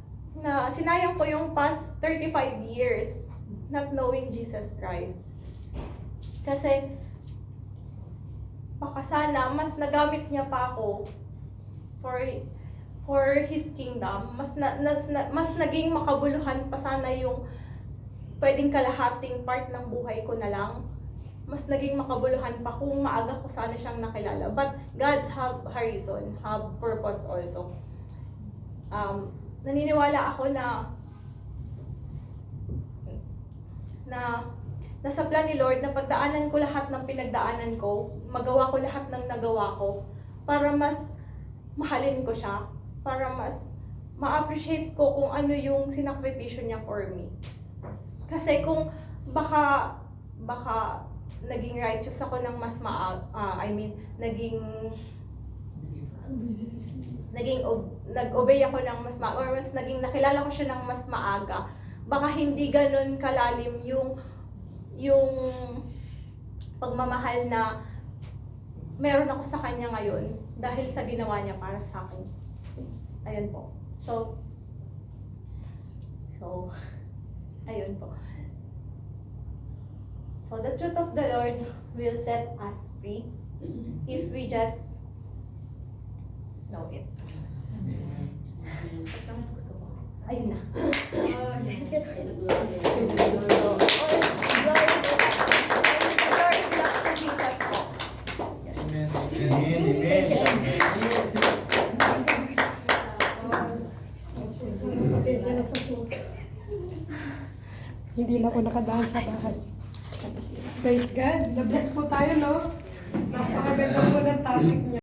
sinayang ko yung past 35 years not knowing Jesus Christ. Kasi baka sana mas nagamit niya pa ako for His kingdom. Mas naging makabuluhan pa sana yung pwedeng kalahating part ng buhay ko na lang. Mas naging makabuluhan pa kung maaga ko sana siyang nakilala. But God's have a reason, have purpose also. Naniniwala ako na nasa plan ni Lord na pagdaanan ko lahat ng pinagdaanan ko, magawa ko lahat ng nagawa ko, para mas mahalin ko siya, para mas ma-appreciate ko kung ano yung sinakripisyo niya for me. Kasi kung baka naging righteous ako ng mas nag-obey ako ng mas or mas naging nakilala ko siya ng mas maaga, baka hindi ganun kalalim yung pagmamahal na meron ako sa kanya ngayon dahil sa ginawa niya para sa akin. Ayun po. So ayun po. So the truth of the Lord will set us free if we just know it. Ayun na. Amen. Hindi na ako nakadaan sa bahay. Praise God. Na-bless po tayo, no? Napakaganda po ng topic niya.